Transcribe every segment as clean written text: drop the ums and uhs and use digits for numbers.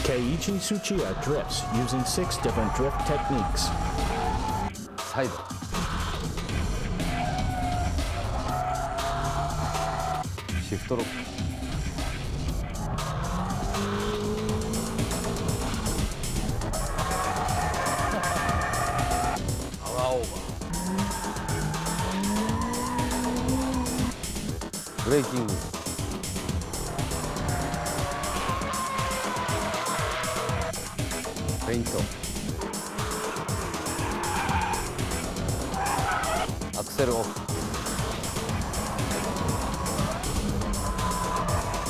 Keiichi Tsuchiya drifts using 6 different drift techniques. サイド。シフトロック。パワーオーバー。ブレーキング。フェイント。アクセルオフ。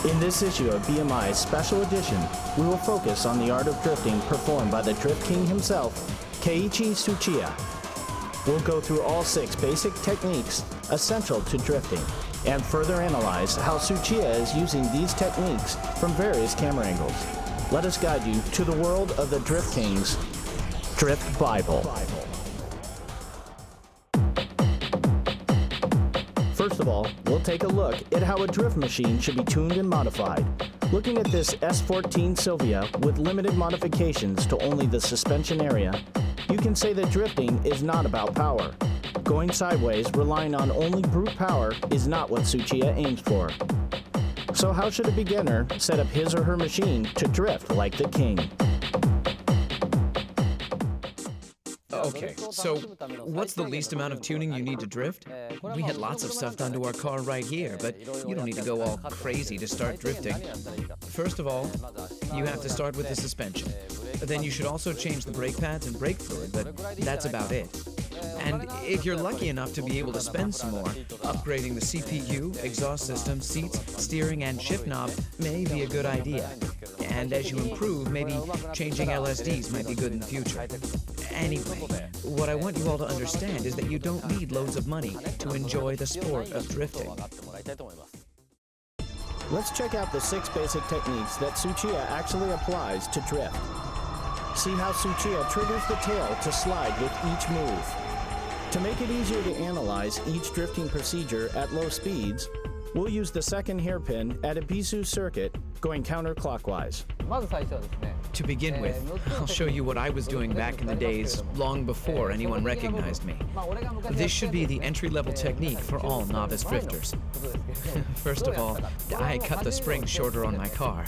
In this issue of BMI's special edition, we will focus on the art of drifting performed by the Drift King himself, Keiichi Tsuchiya. We'll go through all 6 basic techniques essential to drifting and further analyze how Tsuchiya is using these techniques from various camera angles. Let us guide you to the world of the Drift King's Drift Bible. First of all, we'll take a look at how a drift machine should be tuned and modified. Looking at this S14 Sylvia with limited modifications to only the suspension area, you can say that drifting is not about power. Going sideways, relying on only brute power, is not what Tsuchiya aims for. So how should a beginner set up his or her machine to drift like the king? Okay, so what's the least amount of tuning you need to drift? We had lots of stuff done to our car right here, but you don't need to go all crazy to start drifting. First of all, you have to start with the suspension. Then you should also change the brake pads and brake fluid, but that's about it. And if you're lucky enough to be able to spend some more, upgrading the CPU, exhaust system, seats, steering, and shift knob may be a good idea. And as you improve, maybe changing LSDs might be good in the future. Anyway, what I want you all to understand is that you don't need loads of money to enjoy the sport of drifting. Let's check out the 6 basic techniques that Tsuchiya actually applies to drift. See how Tsuchiya triggers the tail to slide with each move. To make it easier to analyze each drifting procedure at low speeds, we'll use the second hairpin at a Bisu circuit going counterclockwise. To begin with, I'll show you what I was doing back in the days, long before anyone recognized me. This should be the entry-level technique for all novice drifters. First of all, I cut the springs shorter on my car,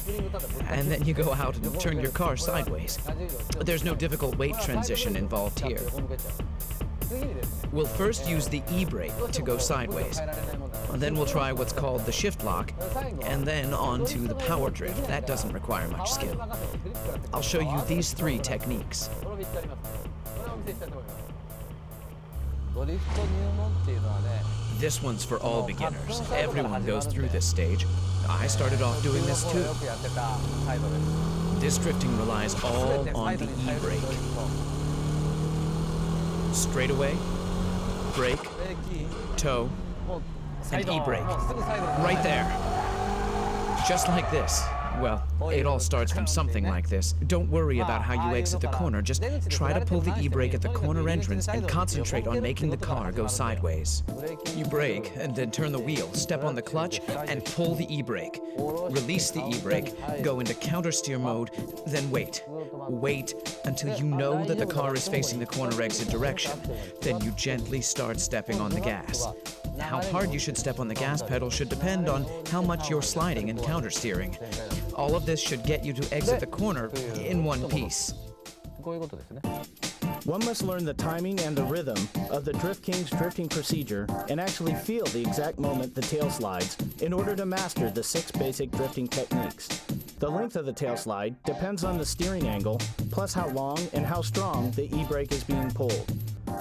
and then you go out and turn your car sideways. There's no difficult weight transition involved here. We'll first use the e-brake to go sideways. Then we'll try what's called the shift lock, and then on to the power drift. That doesn't require much skill. I'll show you these 3 techniques. This one's for all beginners. Everyone goes through this stage. I started off doing this too. This drifting relies all on the e-brake. Straightaway, brake, toe, and e-brake. Right there. Just like this. Well, it all starts from something like this. Don't worry about how you exit the corner. Just try to pull the e-brake at the corner entrance and concentrate on making the car go sideways. You brake and then turn the wheel, step on the clutch, and pull the e-brake. Release the e-brake, go into counter steer mode, then wait. Wait until you know that the car is facing the corner exit direction. Then you gently start stepping on the gas. How hard you should step on the gas pedal should depend on how much you're sliding and counter steering. All of this should get you to exit the corner in one piece. One must learn the timing and the rhythm of the Drift King's drifting procedure and actually feel the exact moment the tail slides in order to master the 6 basic drifting techniques. The length of the tail slide depends on the steering angle, plus how long and how strong the e-brake is being pulled.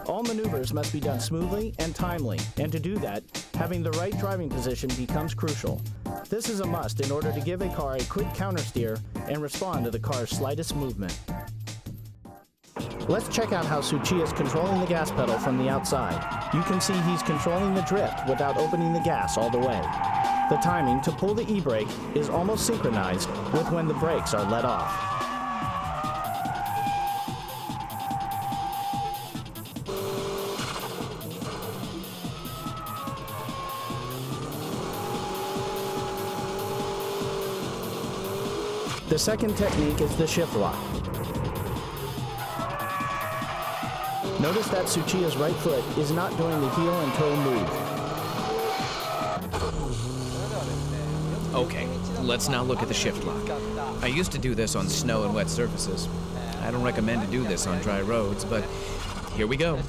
All maneuvers must be done smoothly and timely, and to do that, having the right driving position becomes crucial. This is a must in order to give a car a quick countersteer and respond to the car's slightest movement. Let's check out how Tsuchiya is controlling the gas pedal from the outside. You can see he's controlling the drift without opening the gas all the way. The timing to pull the e-brake is almost synchronized with when the brakes are let off. The second technique is the shift lock. Notice that Tsuchiya's right foot is not doing the heel and toe move. Okay, let's now look at the shift lock. I used to do this on snow and wet surfaces. I don't recommend to do this on dry roads, but here we go.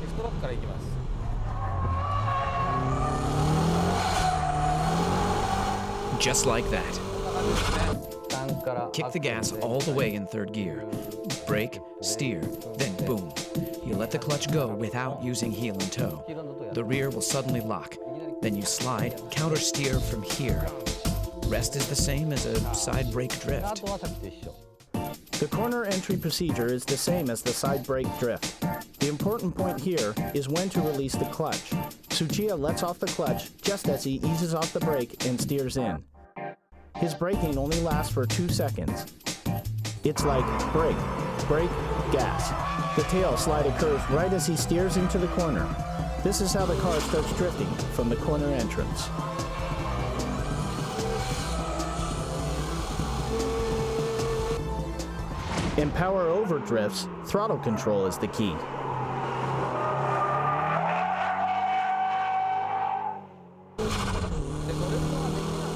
Just like that. Kick the gas all the way in third gear. Brake, steer, then boom. You let the clutch go without using heel and toe. The rear will suddenly lock. Then you slide, counter steer from here. Rest is the same as a side brake drift. The corner entry procedure is the same as the side brake drift. The important point here is when to release the clutch. Tsuchiya lets off the clutch just as he eases off the brake and steers in. His braking only lasts for 2 seconds. It's like brake, brake, gas. The tail slide occurs right as he steers into the corner. This is how the car starts drifting from the corner entrance. In power over drifts, throttle control is the key.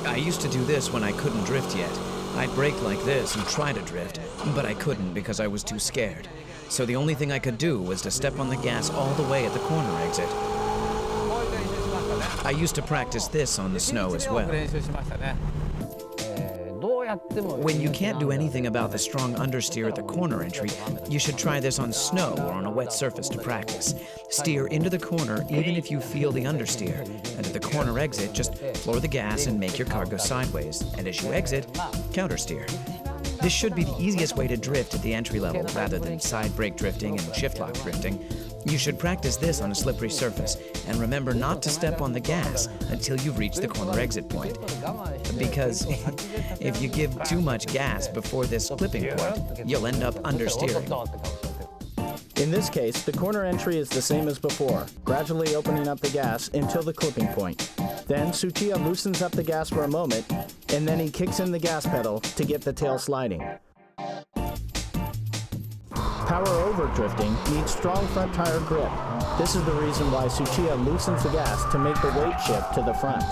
I used to do this when I couldn't drift yet. I'd brake like this and try to drift, but I couldn't because I was too scared. So the only thing I could do was to step on the gas all the way at the corner exit. I used to practice this on the snow as well. When you can't do anything about the strong understeer at the corner entry, you should try this on snow or on a wet surface to practice. Steer into the corner even if you feel the understeer, and at the corner exit, just floor the gas and make your car go sideways, and as you exit, countersteer. This should be the easiest way to drift at the entry level rather than side brake drifting and shift lock drifting. You should practice this on a slippery surface, and remember not to step on the gas until you reach the corner exit point. Because if you give too much gas before this clipping point, you'll end up understeering. In this case, the corner entry is the same as before, gradually opening up the gas until the clipping point. Then Tsuchiya loosens up the gas for a moment, and then he kicks in the gas pedal to get the tail sliding. Power over drifting needs strong front tire grip. This is the reason why Tsuchiya loosens the gas to make the weight shift to the front.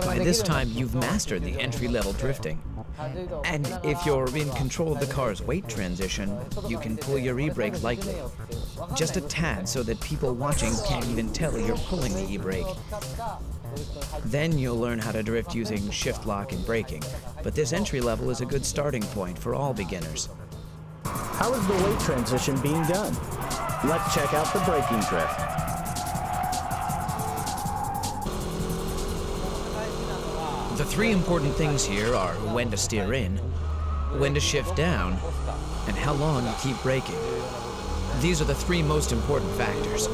By this time, you've mastered the entry-level drifting. And if you're in control of the car's weight transition, you can pull your e-brake lightly. Just a tad so that people watching can't even tell you're pulling the e-brake. Then you'll learn how to drift using shift lock and braking. But this entry level is a good starting point for all beginners. How is the weight transition being done? Let's check out the braking drift. The three important things here are when to steer in, when to shift down, and how long you keep braking. These are the three most important factors.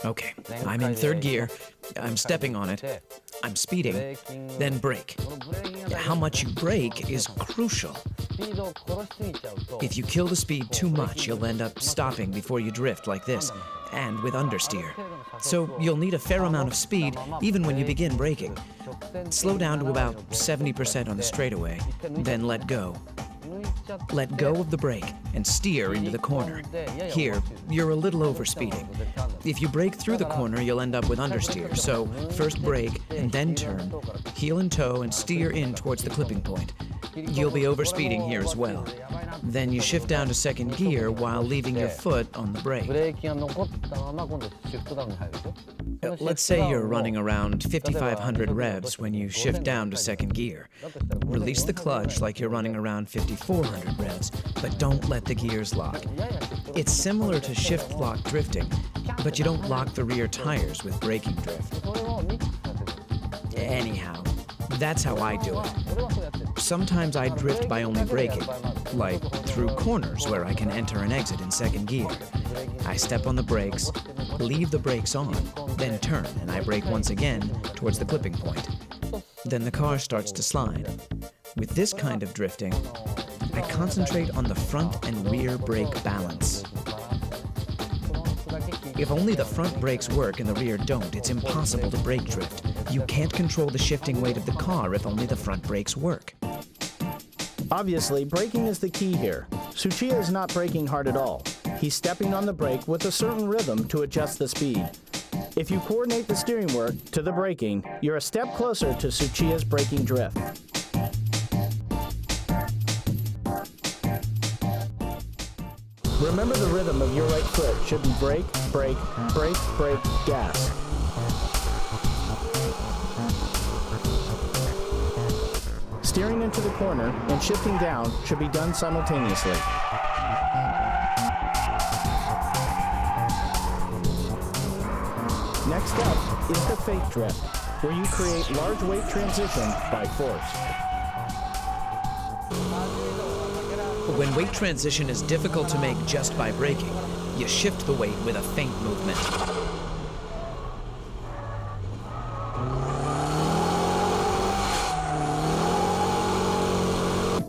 Okay, I'm in third gear, I'm stepping on it, I'm speeding, then brake. How much you brake is crucial. If you kill the speed too much, you'll end up stopping before you drift like this, and with understeer. So you'll need a fair amount of speed even when you begin braking. Slow down to about 70% on the straightaway, then let go. Let go of the brake and steer into the corner. Here, you're a little overspeeding. If you brake through the corner, you'll end up with understeer. So first brake and then turn, heel and toe and steer in towards the clipping point. You'll be overspeeding here as well. Then you shift down to second gear while leaving your foot on the brake. Let's say you're running around 5,500 revs when you shift down to second gear. Release the clutch like you're running around 5,400 revs, but don't let the gears lock. It's similar to shift lock drifting, but you don't lock the rear tires with braking drift. Anyhow, that's how I do it. Sometimes I drift by only braking, like through corners where I can enter and exit in second gear. I step on the brakes, leave the brakes on, then turn and I brake once again towards the clipping point. Then the car starts to slide. With this kind of drifting, I concentrate on the front and rear brake balance. If only the front brakes work and the rear don't, it's impossible to brake drift. You can't control the shifting weight of the car if only the front brakes work. Obviously, braking is the key here. Tsuchiya is not braking hard at all. He's stepping on the brake with a certain rhythm to adjust the speed. If you coordinate the steering work to the braking, you're a step closer to Tsuchiya's braking drift. Remember, the rhythm of your right foot should be brake, brake, brake, brake, gas. Steering into the corner and shifting down should be done simultaneously. Next up is the fake drift, where you create large weight transition by force. When weight transition is difficult to make just by braking, you shift the weight with a feint movement.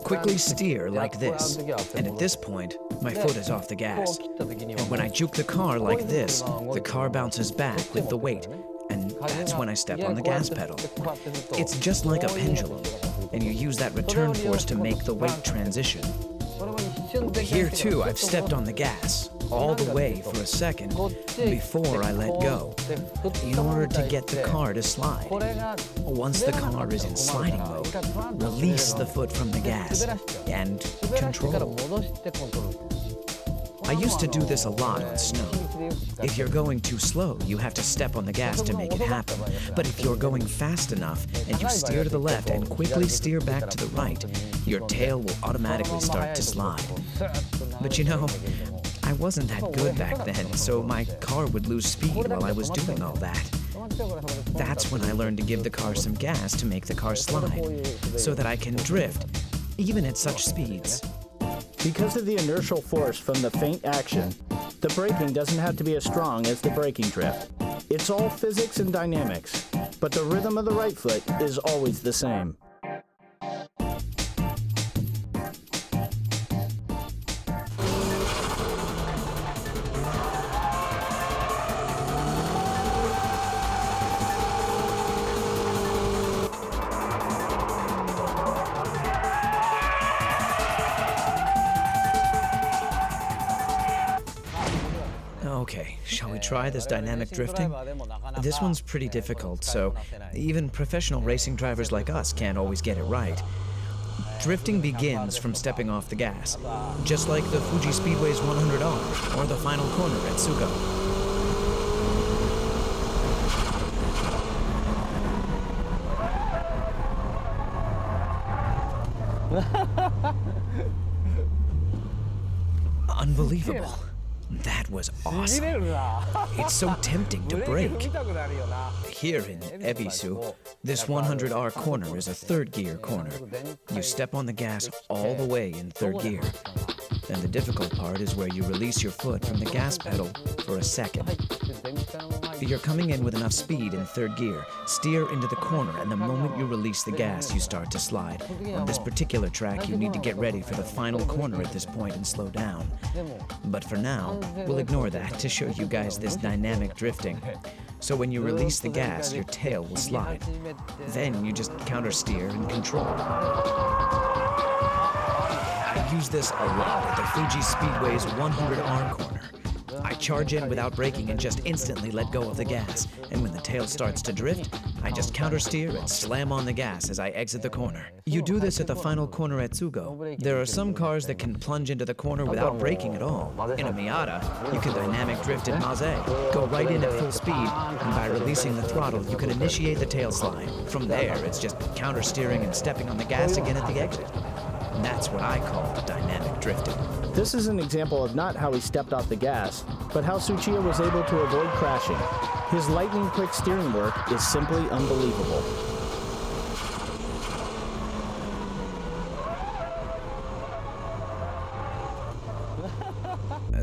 Quickly steer like this, and at this point, my foot is off the gas. And when I juke the car like this, the car bounces back with the weight, and that's when I step on the gas pedal. It's just like a pendulum, and you use that return force to make the weight transition. Here too, I've stepped on the gas, all the way for a second, before I let go, in order to get the car to slide. Once the car is in sliding mode, release the foot from the gas, and control. I used to do this a lot on snow. If you're going too slow, you have to step on the gas to make it happen. But if you're going fast enough, and you steer to the left and quickly steer back to the right, your tail will automatically start to slide. But you know, I wasn't that good back then, so my car would lose speed while I was doing all that. That's when I learned to give the car some gas to make the car slide, so that I can drift, even at such speeds. Because of the inertial force from the feint action, the braking doesn't have to be as strong as the braking drift. It's all physics and dynamics, but the rhythm of the right foot is always the same. Okay, shall we try this dynamic drifting? This one's pretty difficult, so even professional racing drivers like us can't always get it right. Drifting begins from stepping off the gas, just like the Fuji Speedway's 100R or the final corner at Tsugo. Unbelievable. That was awesome. It's so tempting to brake. Here in Ebisu, this 100R corner is a third gear corner. You step on the gas all the way in third gear. Then the difficult part is where you release your foot from the gas pedal for a second. You're coming in with enough speed in third gear. Steer into the corner, and the moment you release the gas, you start to slide. On this particular track, you need to get ready for the final corner at this point and slow down. But for now, we'll ignore that to show you guys this dynamic drifting. So when you release the gas, your tail will slide. Then you just counter steer and control. I use this a lot at the Fuji Speedway's 100R corner. I charge in without braking and just instantly let go of the gas. And when the tail starts to drift, I just counter steer and slam on the gas as I exit the corner. You do this at the final corner at Tsugo. There are some cars that can plunge into the corner without braking at all. In a Miata, you can dynamic drift at Maze, go right in at full speed, and by releasing the throttle, you can initiate the tail slide. From there, it's just counter steering and stepping on the gas again at the exit. That's what I call dynamic drifting. This is an example of not how he stepped off the gas, but how Tsuchiya was able to avoid crashing. His lightning-quick steering work is simply unbelievable.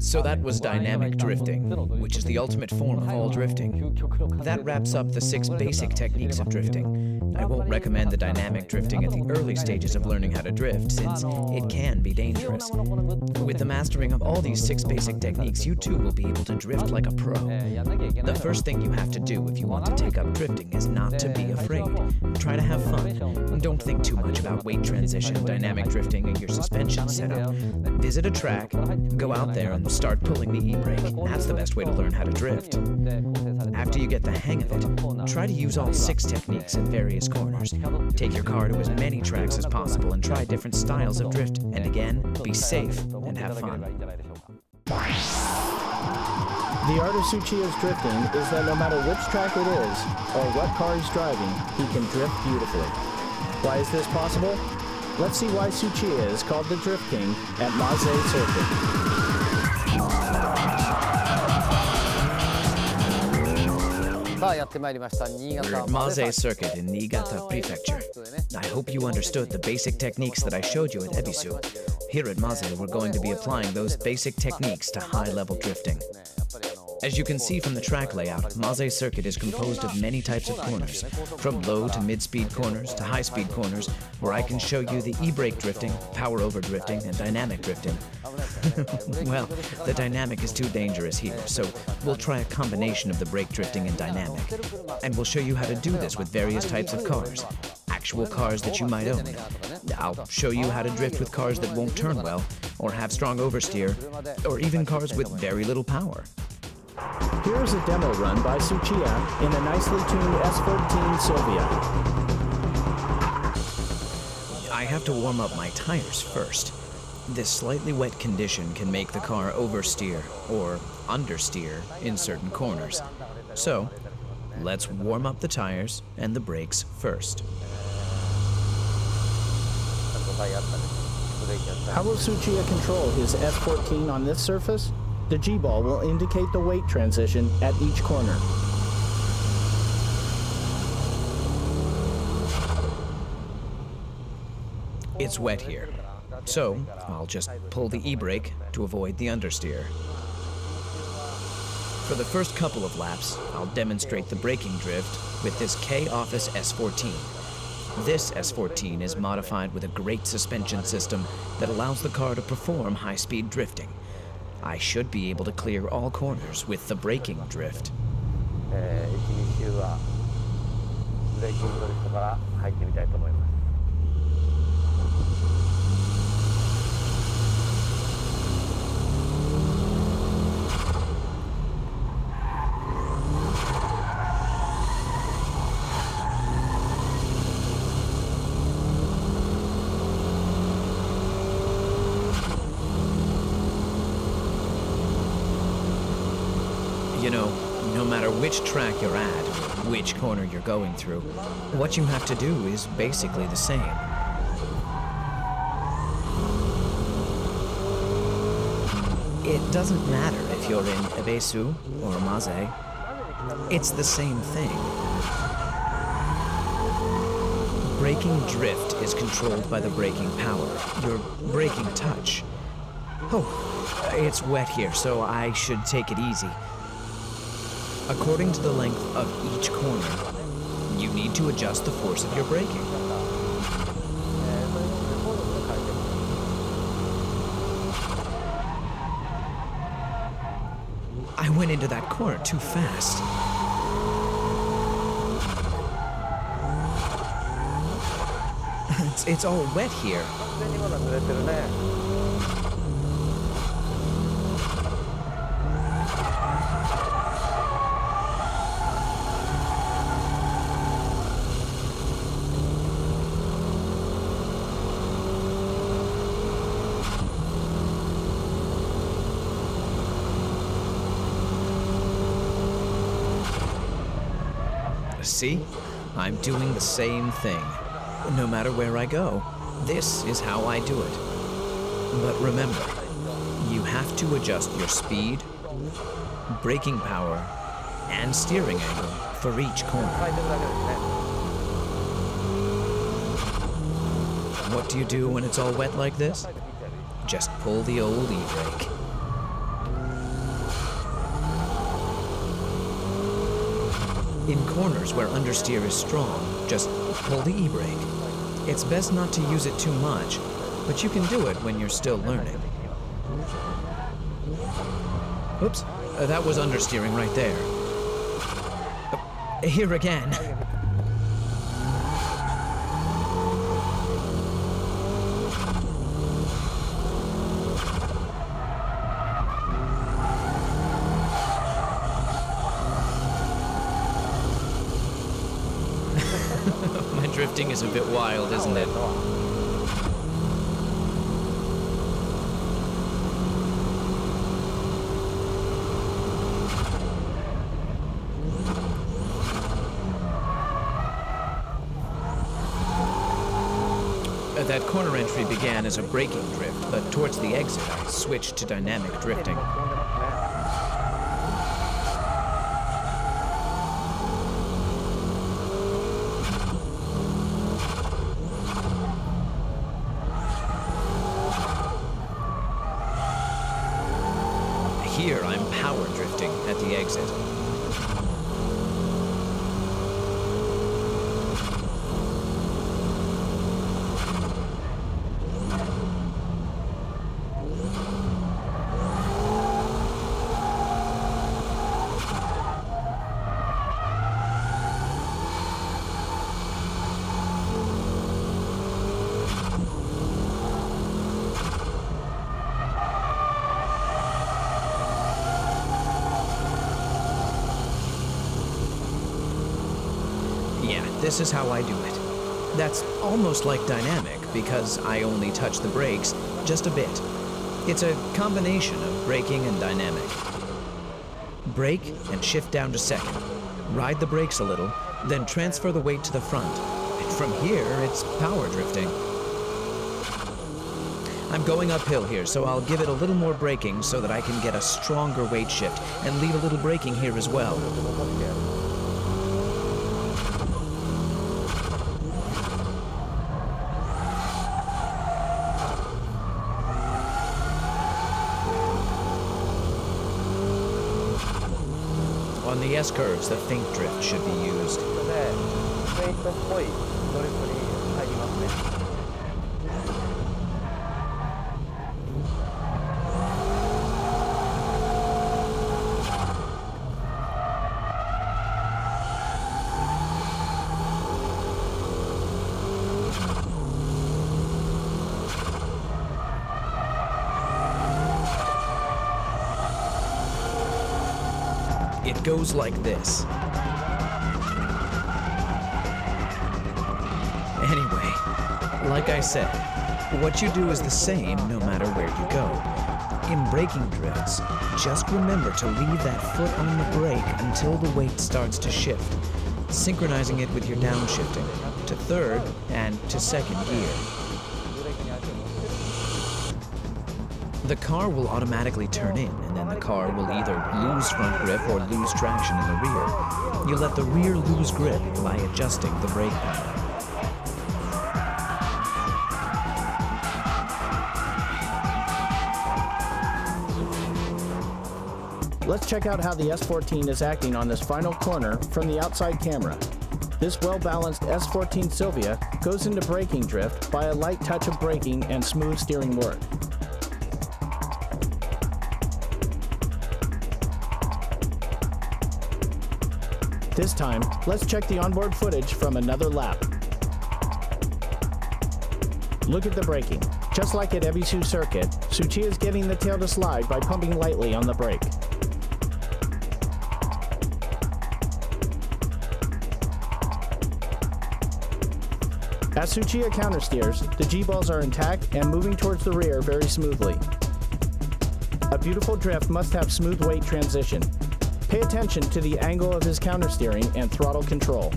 So that was dynamic drifting, which is the ultimate form of all drifting. That wraps up the 6 basic techniques of drifting. I won't recommend the dynamic drifting at the early stages of learning how to drift, since it can be dangerous. With the mastering of all these 6 basic techniques, you too will be able to drift like a pro. The first thing you have to do if you want to take up drifting is not to be afraid. Try to have fun. Don't think too much about weight transition, dynamic drifting, and your suspension setup. Visit a track, go out there and start pulling the e-brake. That's the best way to learn how to drift. After you get the hang of it, try to use all 6 techniques in various corners. Take your car to as many tracks as possible and try different styles of drift. And again, be safe and have fun. The art of Tsuchiya's drifting is that no matter which track it is, or what car he's driving, he can drift beautifully. Why is this possible? Let's see why Tsuchiya is called the Drift King at Maze Circuit. We're at Maze Circuit in Niigata Prefecture. I hope you understood the basic techniques that I showed you at Ebisu. Here at Maze, we're going to be applying those basic techniques to high-level drifting. As you can see from the track layout, Maze Circuit is composed of many types of corners, from low to mid-speed corners to high-speed corners, where I can show you the e-brake drifting, power-over drifting, and dynamic drifting. Well, the dynamic is too dangerous here, so we'll try a combination of the brake drifting and dynamic. And we'll show you how to do this with various types of cars, actual cars that you might own. I'll show you how to drift with cars that won't turn well, or have strong oversteer, or even cars with very little power. Here is a demo run by Tsuchiya in a nicely tuned S14 Sylvia. I have to warm up my tires first. This slightly wet condition can make the car oversteer or understeer in certain corners. So, let's warm up the tires and the brakes first. How will Tsuchiya control his S14 on this surface? The G-ball will indicate the weight transition at each corner. It's wet here, so I'll just pull the e-brake to avoid the understeer. For the first couple of laps, I'll demonstrate the braking drift with this K-Office S14. This S14 is modified with a great suspension system that allows the car to perform high-speed drifting. I should be able to clear all corners with the braking drift. You know, no matter which track you're at, which corner you're going through, what you have to do is basically the same. It doesn't matter if you're in Ebisu or Maze. It's the same thing. Braking drift is controlled by the braking power, your braking touch. Oh, it's wet here, so I should take it easy. According to the length of each corner, you need to adjust the force of your braking. I went into that corner too fast. It's all wet here. See? I'm doing the same thing. No matter where I go, this is how I do it. But remember, you have to adjust your speed, braking power, and steering angle for each corner. What do you do when it's all wet like this? Just pull the old e-brake. In corners where understeer is strong, just pull the e-brake. It's best not to use it too much, but you can do it when you're still learning. Oops, that was understeering right there. Here again. My drifting is a bit wild, isn't it? That corner entry began as a braking drift, but towards the exit I switched to dynamic drifting. Here I'm power drifting at the exit. Yeah, this is how I do it. That's almost like dynamic because I only touch the brakes just a bit. It's a combination of braking and dynamic. Brake and shift down to second. Ride the brakes a little, then transfer the weight to the front. And from here, it's power drifting. I'm going uphill here, so I'll give it a little more braking so that I can get a stronger weight shift and leave a little braking here as well. On the S-curves, the faint drift should be used. It goes like this. Anyway, like I said, what you do is the same no matter where you go. In braking drifts, just remember to leave that foot on the brake until the weight starts to shift, synchronizing it with your downshifting to third and to second gear. The car will automatically turn in, and then the car will either lose front grip or lose traction in the rear. You let the rear lose grip by adjusting the brake pedal. Let's check out how the S14 is acting on this final corner from the outside camera. This well-balanced S14 Silvia goes into braking drift by a light touch of braking and smooth steering work. This time, let's check the onboard footage from another lap. Look at the braking. Just like at Ebisu Circuit, Tsuchiya is getting the tail to slide by pumping lightly on the brake. As Tsuchiya countersteers, the G-balls are intact and moving towards the rear very smoothly. A beautiful drift must have smooth weight transition. Pay attention to the angle of his countersteering and throttle control.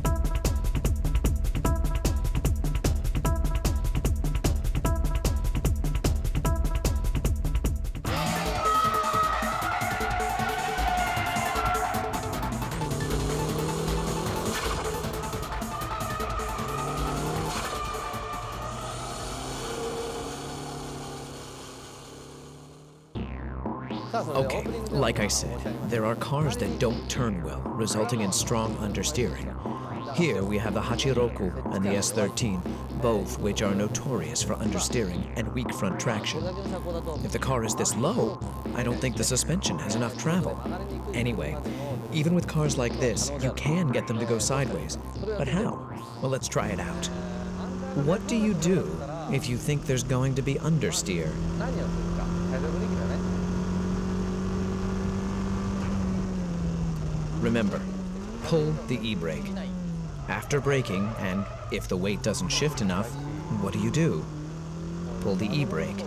Okay, like I said, there are cars that don't turn well, resulting in strong understeering. Here we have the Hachiroku and the S13, both which are notorious for understeering and weak front traction. If the car is this low, I don't think the suspension has enough travel. Anyway, even with cars like this, you can get them to go sideways. But how? Well, let's try it out. What do you do if you think there's going to be understeer? Remember, pull the e-brake. After braking, and if the weight doesn't shift enough, what do? Pull the e-brake.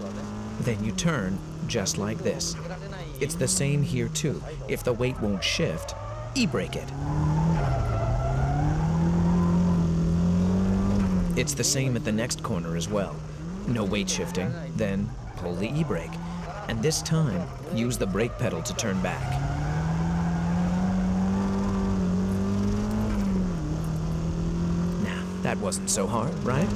Then you turn, just like this. It's the same here too. If the weight won't shift, e-brake it. It's the same at the next corner as well. No weight shifting, then pull the e-brake. And this time, use the brake pedal to turn back. That wasn't so hard, right?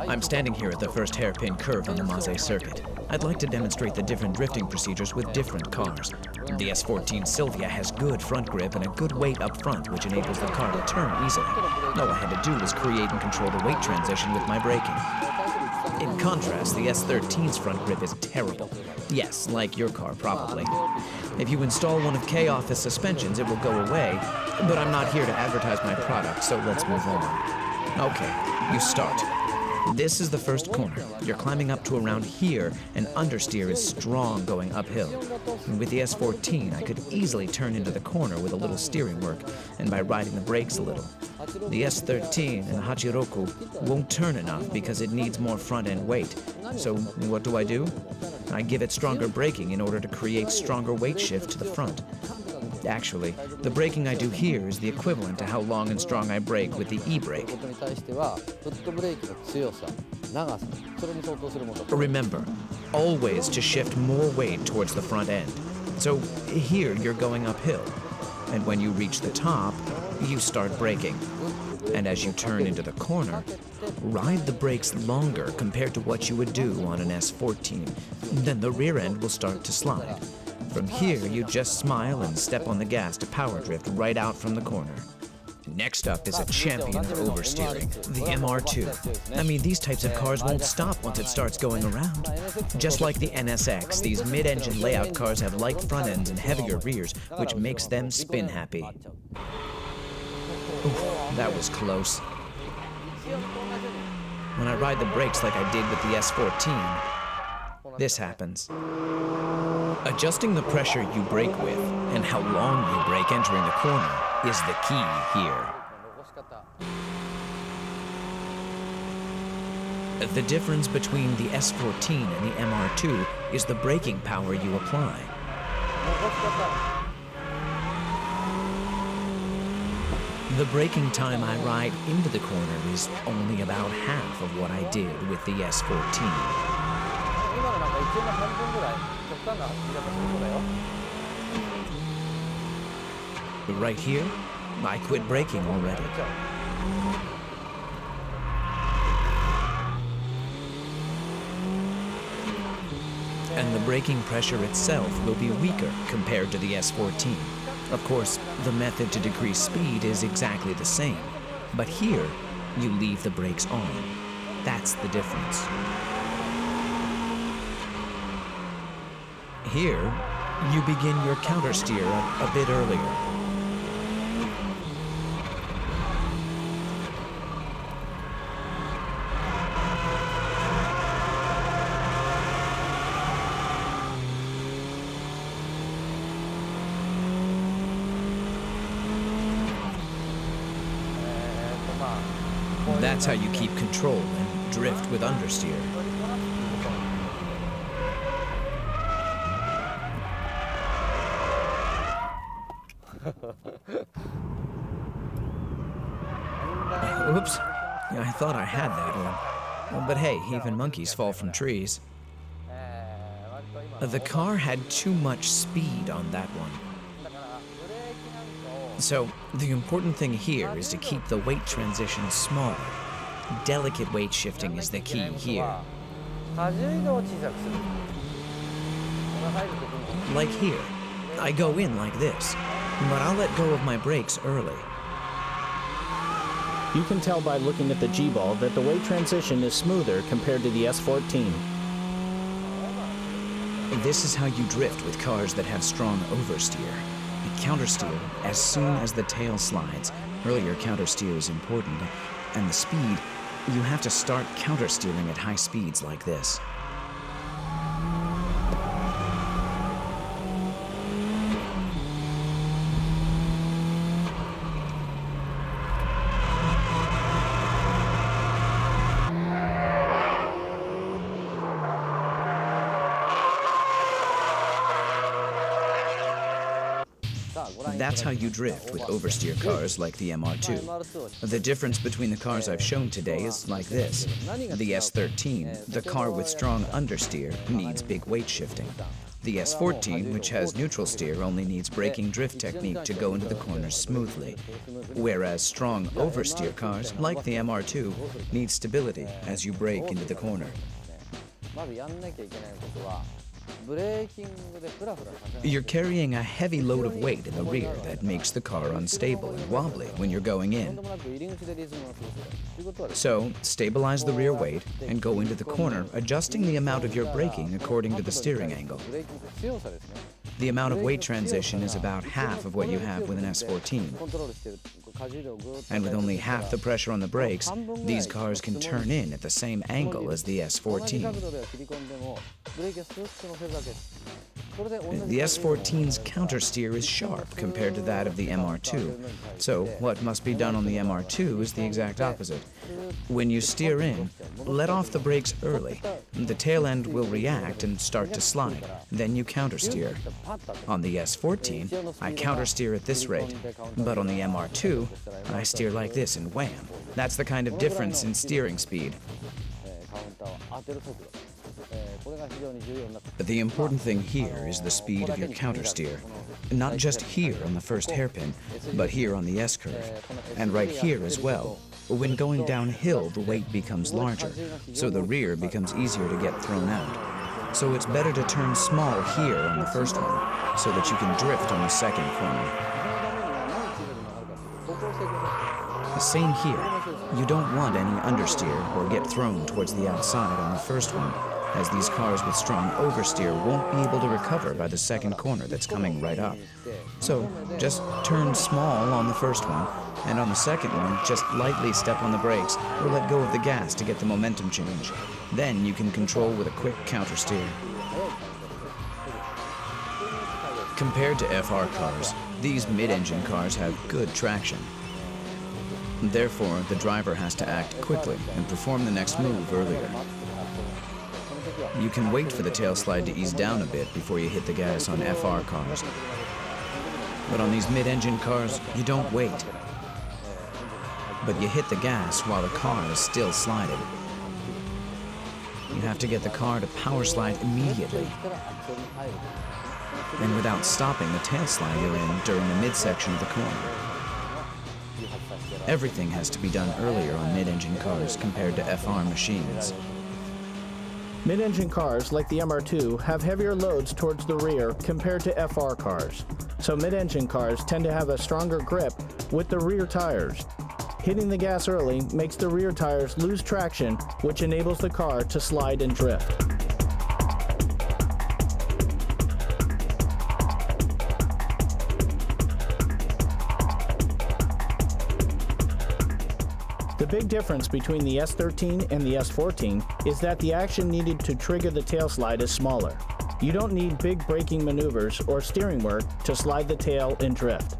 I'm standing here at the first hairpin curve on the Maze circuit. I'd like to demonstrate the different drifting procedures with different cars. The S14 Silvia has good front grip and a good weight up front, which enables the car to turn easily. All I had to do was create and control the weight transition with my braking. In contrast, the S13's front grip is terrible. Yes, like your car, probably. If you install one of K-Office suspensions, it will go away, but I'm not here to advertise my product, so let's move on. Okay, you start. This is the first corner. You're climbing up to around here, and understeer is strong going uphill. And with the S14, I could easily turn into the corner with a little steering work, and by riding the brakes a little. The S13 and Hachiroku won't turn enough because it needs more front-end weight. So what do? I give it stronger braking in order to create stronger weight shift to the front. Actually, the braking I do here is the equivalent to how long and strong I brake with the e-brake. Remember, always to shift more weight towards the front end. So here you're going uphill, and when you reach the top, you start braking. And as you turn into the corner, ride the brakes longer compared to what you would do on an S14. Then the rear end will start to slide. From here, you just smile and step on the gas to power drift right out from the corner. Next up is a champion for oversteering, the MR2. I mean, these types of cars won't stop once it starts going around. Just like the NSX, these mid-engine layout cars have light front ends and heavier rears, which makes them spin happy. Oof, that was close. When I ride the brakes like I did with the S14, this happens. Adjusting the pressure you brake with and how long you brake entering the corner is the key here. The difference between the S14 and the MR2 is the braking power you apply. The braking time I ride into the corner is only about half of what I did with the S14. Right here, I quit braking already. And the braking pressure itself will be weaker compared to the S14. Of course, the method to decrease speed is exactly the same, but here, you leave the brakes on. That's the difference. Here, you begin your countersteer a bit earlier. That's how you keep control and drift with understeer. Oops. Yeah, I thought I had that one. But hey, even monkeys fall from trees. The car had too much speed on that one. So, the important thing here is to keep the weight transition small. Delicate weight shifting is the key here. Like here, I go in like this, but I'll let go of my brakes early. You can tell by looking at the G-ball that the weight transition is smoother compared to the S14. This is how you drift with cars that have strong oversteer. You countersteer as soon as the tail slides. Earlier countersteer is important, and the speed, you have to start countersteering at high speeds like this. That's how you drift with oversteer cars like the MR2. The difference between the cars I've shown today is like this. The S13, the car with strong understeer, needs big weight shifting. The S14, which has neutral steer, only needs braking drift technique to go into the corners smoothly. Whereas strong oversteer cars, like the MR2, need stability as you brake into the corner. You're carrying a heavy load of weight in the rear that makes the car unstable and wobbly when you're going in. So, stabilize the rear weight and go into the corner, adjusting the amount of your braking according to the steering angle. The amount of weight transition is about half of what you have with an S14. And with only half the pressure on the brakes, these cars can turn in at the same angle as the S14. The S14's countersteer is sharp compared to that of the MR2, so what must be done on the MR2 is the exact opposite. When you steer in, let off the brakes early. The tail end will react and start to slide. Then you countersteer. On the S14, I countersteer at this rate, but on the MR2, I steer like this and wham. That's the kind of difference in steering speed. But the important thing here is the speed of your countersteer. Not just here on the first hairpin, but here on the S-curve, and right here as well. When going downhill, the weight becomes larger, so the rear becomes easier to get thrown out. So it's better to turn small here on the first one, so that you can drift on the second corner. The same here. You don't want any understeer or get thrown towards the outside on the first one, as these cars with strong oversteer won't be able to recover by the second corner that's coming right up. So just turn small on the first one, and on the second one, just lightly step on the brakes or let go of the gas to get the momentum change. Then you can control with a quick countersteer. Compared to FR cars, these mid-engine cars have good traction. Therefore, the driver has to act quickly and perform the next move earlier. You can wait for the tail slide to ease down a bit before you hit the gas on FR cars. But on these mid-engine cars, you don't wait. But you hit the gas while the car is still sliding. You have to get the car to power slide immediately. And without stopping the tail slide you're in during the midsection of the corner. Everything has to be done earlier on mid-engine cars compared to FR machines. Mid-engine cars, like the MR2, have heavier loads towards the rear compared to FR cars. So mid-engine cars tend to have a stronger grip with the rear tires. Hitting the gas early makes the rear tires lose traction, which enables the car to slide and drift. The big difference between the S13 and the S14 is that the action needed to trigger the tail slide is smaller. You don't need big braking maneuvers or steering work to slide the tail and drift.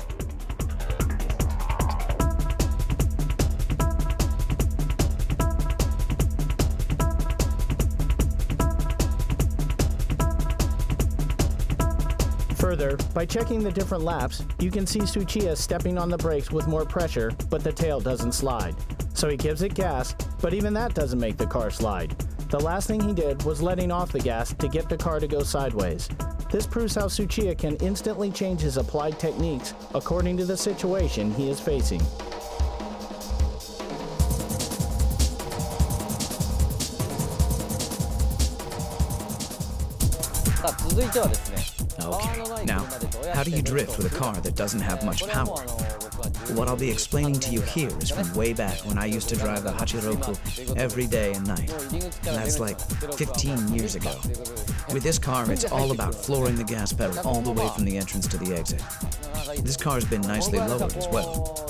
Further, by checking the different laps, you can see Tsuchiya stepping on the brakes with more pressure, but the tail doesn't slide. So he gives it gas, but even that doesn't make the car slide. The last thing he did was letting off the gas to get the car to go sideways. This proves how Tsuchiya can instantly change his applied techniques according to the situation he is facing. Okay, now, how do you drift with a car that doesn't have much power? What I'll be explaining to you here is from way back when I used to drive the Hachiroku every day and night. And that's like 15 years ago. With this car, it's all about flooring the gas pedal all the way from the entrance to the exit. This car's been nicely lowered as well.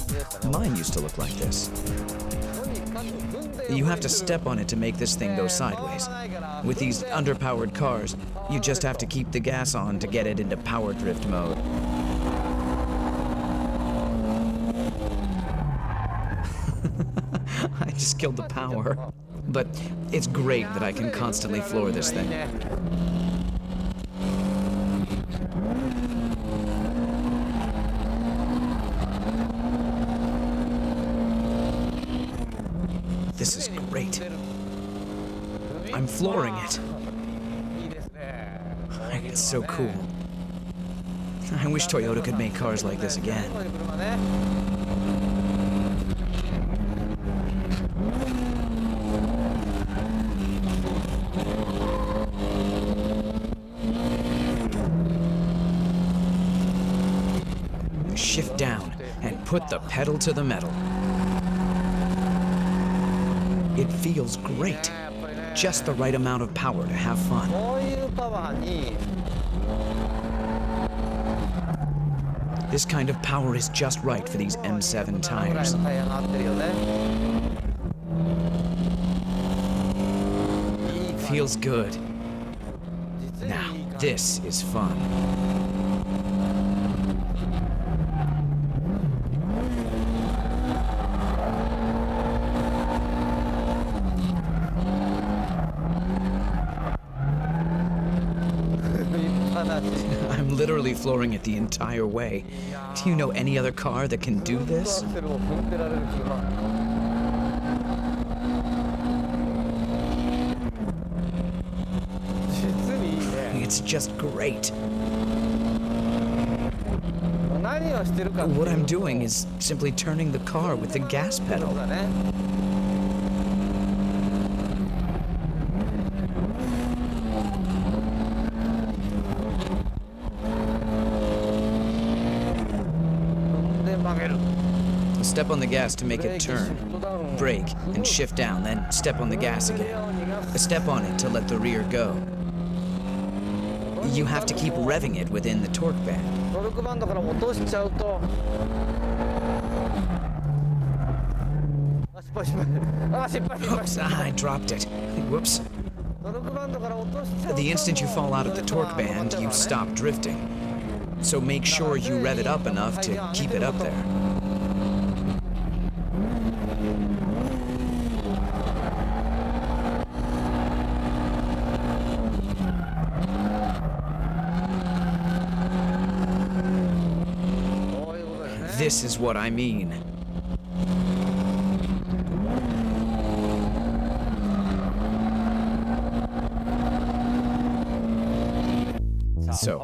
Mine used to look like this. You have to step on it to make this thing go sideways. With these underpowered cars, you just have to keep the gas on to get it into power drift mode. I just killed the power. But it's great that I can constantly floor this thing. This is great. I'm flooring it. It's so cool. I wish Toyota could make cars like this again. Shift down and put the pedal to the metal. It feels great. Just the right amount of power to have fun. This kind of power is just right for these M7 tires. Feels good. Now, this is fun. I'm literally flooring it the entire way. Do you know any other car that can do this? It's just great. What I'm doing is simply turning the car with the gas pedal. Step on the gas to make it turn. Brake and shift down, then step on the gas again. Step on it to let the rear go. You have to keep revving it within the torque band. Oops, I dropped it. Whoops. The instant you fall out of the torque band, you stop drifting. So make sure you rev it up enough to keep it up there. This is what I mean. So,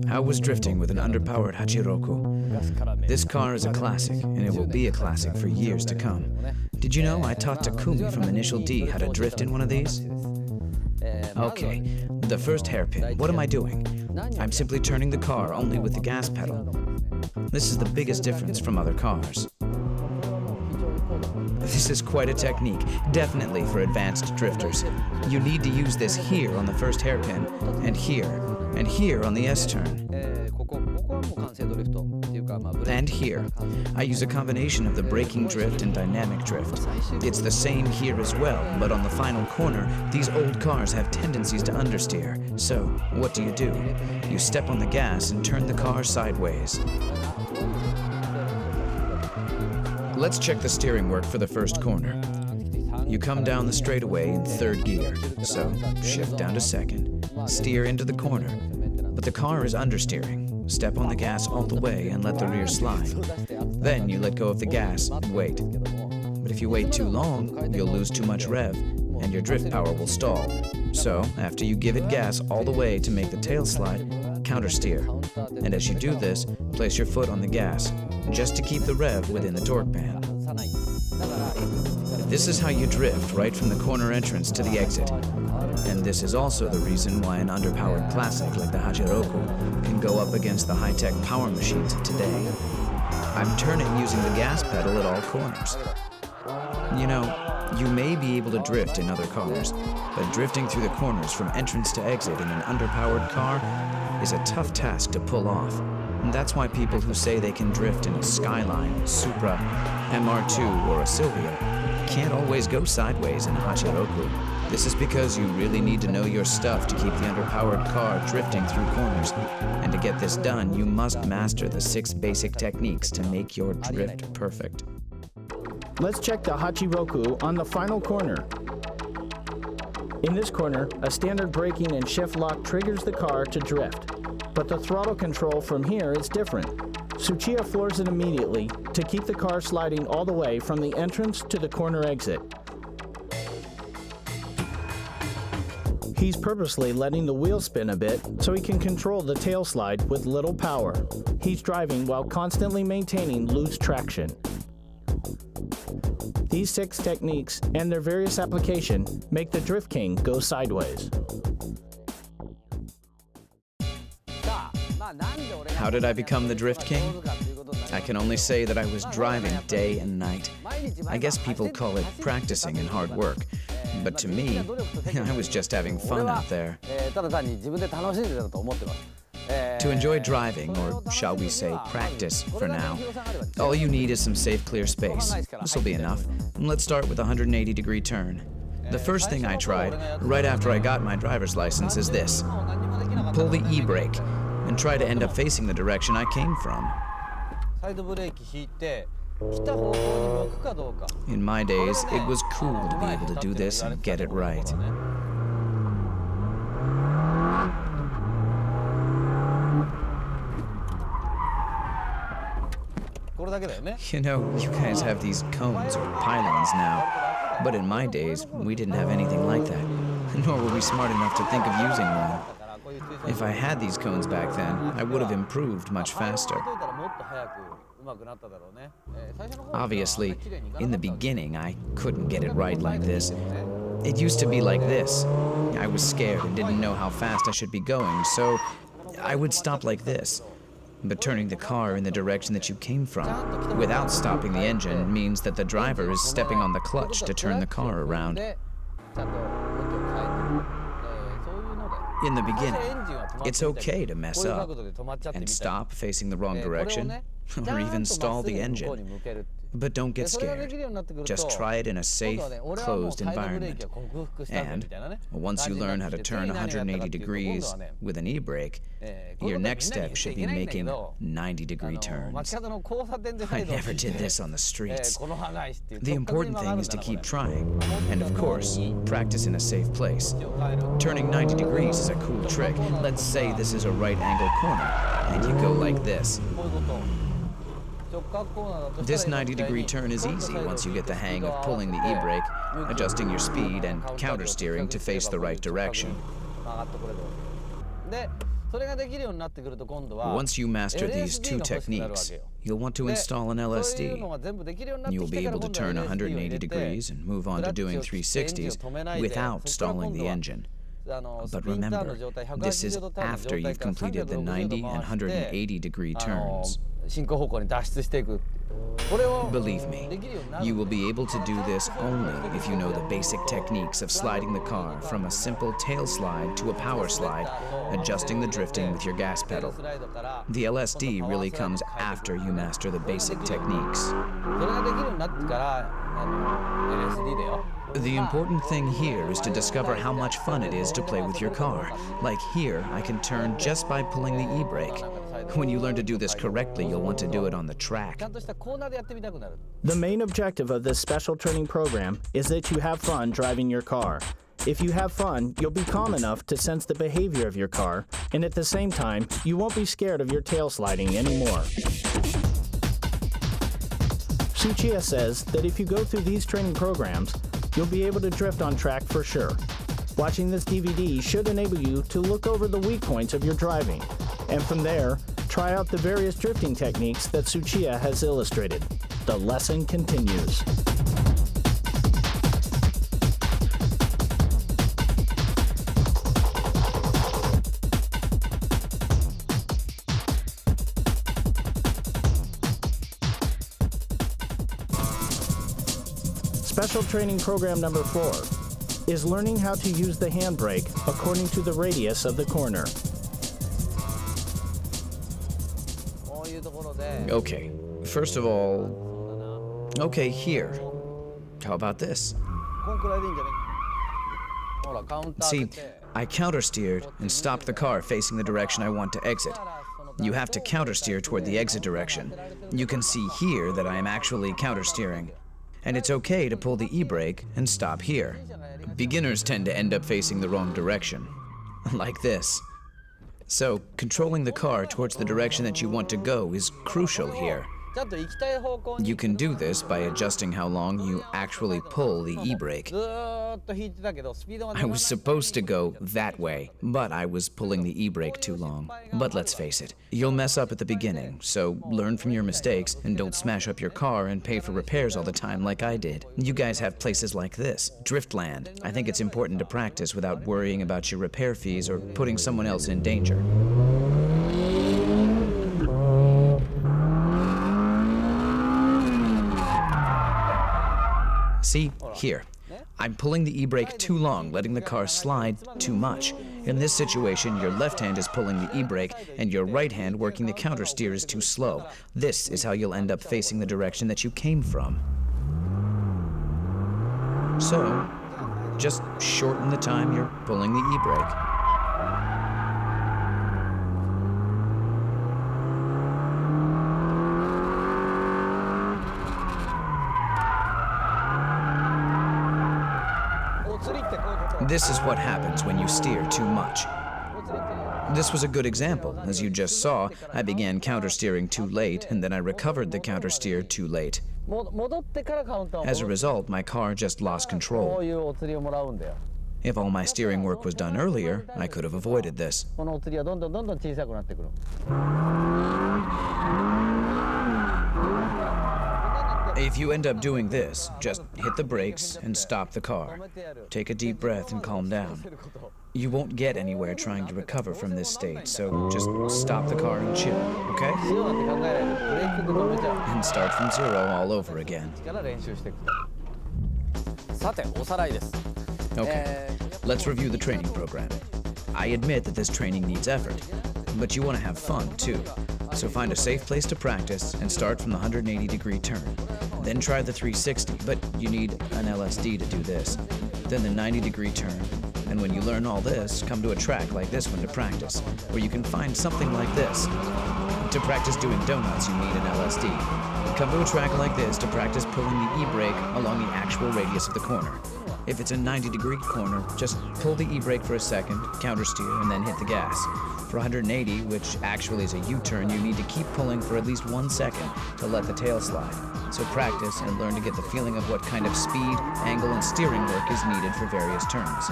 how was drifting with an underpowered Hachiroku? This car is a classic, and it will be a classic for years to come. Did you know I taught Takumi from Initial D how to drift in one of these? Okay, the first hairpin, what am I doing? I'm simply turning the car only with the gas pedal. This is the biggest difference from other cars. This is quite a technique, definitely for advanced drifters. You need to use this here on the first hairpin, and here on the S-turn. And here. I use a combination of the braking drift and dynamic drift. It's the same here as well, but on the final corner, these old cars have tendencies to understeer. So, what do? You step on the gas and turn the car sideways. Let's check the steering work for the first corner. You come down the straightaway in third gear, so shift down to second. Steer into the corner, but the car is understeering. Step on the gas all the way and let the rear slide. Then you let go of the gas and wait. But if you wait too long, you'll lose too much rev, and your drift power will stall. So, after you give it gas all the way to make the tail slide, countersteer. And as you do this, place your foot on the gas, just to keep the rev within the torque band. This is how you drift right from the corner entrance to the exit. And this is also the reason why an underpowered classic like the Hachiroku can go up against the high-tech power machines of today. I'm turning using the gas pedal at all corners. You know, you may be able to drift in other cars, but drifting through the corners from entrance to exit in an underpowered car is a tough task to pull off. And that's why people who say they can drift in a Skyline, Supra, MR2, or a Silvia can't always go sideways in a Hachiroku. This is because you really need to know your stuff to keep the underpowered car drifting through corners. And to get this done, you must master the 6 basic techniques to make your drift perfect. Let's check the Hachiroku on the final corner. In this corner, a standard braking and shift lock triggers the car to drift. But the throttle control from here is different. Tsuchiya floors it immediately to keep the car sliding all the way from the entrance to the corner exit. He's purposely letting the wheel spin a bit so he can control the tail slide with little power. He's driving while constantly maintaining loose traction. These 6 techniques and their various application make the Drift King go sideways. How did I become the Drift King? I can only say that I was driving day and night. I guess people call it practicing and hard work. But to me, I was just having fun out there. To enjoy driving, or shall we say practice for now, all you need is some safe, clear space. This will be enough. Let's start with a 180-degree turn. The first thing I tried, right after I got my driver's license, is this. Pull the e-brake, and try to end up facing the direction I came from. In my days, it was cool to be able to do this and get it right. You know, you guys have these cones or pylons now, but in my days, we didn't have anything like that, nor were we smart enough to think of using one. If I had these cones back then, I would have improved much faster. Obviously, in the beginning, I couldn't get it right like this. It used to be like this. I was scared and didn't know how fast I should be going, so I would stop like this. But turning the car in the direction that you came from, without stopping the engine, means that the driver is stepping on the clutch to turn the car around. In the beginning, it's okay to mess up and stop facing the wrong direction, or even stall the engine. But don't get scared. Just try it in a safe, closed environment. And once you learn how to turn 180 degrees with an e-brake, your next step should be making 90-degree turns. I never did this on the streets. The important thing is to keep trying, and of course, practice in a safe place. Turning 90 degrees is a cool trick. Let's say this is a right-angle corner, and you go like this. This 90-degree turn is easy once you get the hang of pulling the e-brake, adjusting your speed, and countersteering to face the right direction. Once you master these 2 techniques, you'll want to install an LSD. You'll be able to turn 180 degrees and move on to doing 360s without stalling the engine. But remember, this is after you've completed the 90 and 180-degree turns. Believe me, you will be able to do this only if you know the basic techniques of sliding the car from a simple tail slide to a power slide, adjusting the drifting with your gas pedal. The LSD really comes after you master the basic techniques. The important thing here is to discover how much fun it is to play with your car. Like here, I can turn just by pulling the e-brake. When you learn to do this correctly, you'll want to do it on the track. The main objective of this special training program is that you have fun driving your car. If you have fun, you'll be calm enough to sense the behavior of your car, and at the same time, you won't be scared of your tail sliding anymore. Tsuchiya says that if you go through these training programs, you'll be able to drift on track for sure. Watching this DVD should enable you to look over the weak points of your driving, and from there, try out the various drifting techniques that Tsuchiya has illustrated. The lesson continues. Special training program number 4 is learning how to use the handbrake according to the radius of the corner. Okay, first of all, okay, here. How about this? See, I countersteered and stopped the car facing the direction I want to exit. You have to countersteer toward the exit direction. You can see here that I am actually countersteering. And it's okay to pull the e-brake and stop here. Beginners tend to end up facing the wrong direction, like this. So, controlling the car towards the direction that you want to go is crucial here. You can do this by adjusting how long you actually pull the e-brake. I was supposed to go that way, but I was pulling the e-brake too long. But let's face it, you'll mess up at the beginning, so learn from your mistakes and don't smash up your car and pay for repairs all the time like I did. You guys have places like this, Driftland. I think it's important to practice without worrying about your repair fees or putting someone else in danger. See, here. I'm pulling the e-brake too long, letting the car slide too much. In this situation, your left hand is pulling the e-brake and your right hand working the counter steer is too slow. This is how you'll end up facing the direction that you came from. So, just shorten the time you're pulling the e-brake. This is what happens when you steer too much. This was a good example. As you just saw, I began countersteering too late, and then I recovered the countersteer too late. As a result, my car just lost control. If all my steering work was done earlier, I could have avoided this. If you end up doing this, just hit the brakes and stop the car. Take a deep breath and calm down. You won't get anywhere trying to recover from this state, so just stop the car and chill, okay? And start from zero all over again. Okay, let's review the training program. I admit that this training needs effort, but you want to have fun too. So find a safe place to practice and start from the 180-degree turn. Then try the 360, but you need an LSD to do this. Then the 90-degree turn. And when you learn all this, come to a track like this one to practice, where you can find something like this. To practice doing donuts, you need an LSD. Come to a track like this to practice pulling the e-brake along the actual radius of the corner. If it's a 90-degree corner, just pull the e-brake for a second, countersteer, and then hit the gas. For 180, which actually is a U-turn, you need to keep pulling for at least 1 second to let the tail slide. So practice and learn to get the feeling of what kind of speed, angle, and steering work is needed for various turns.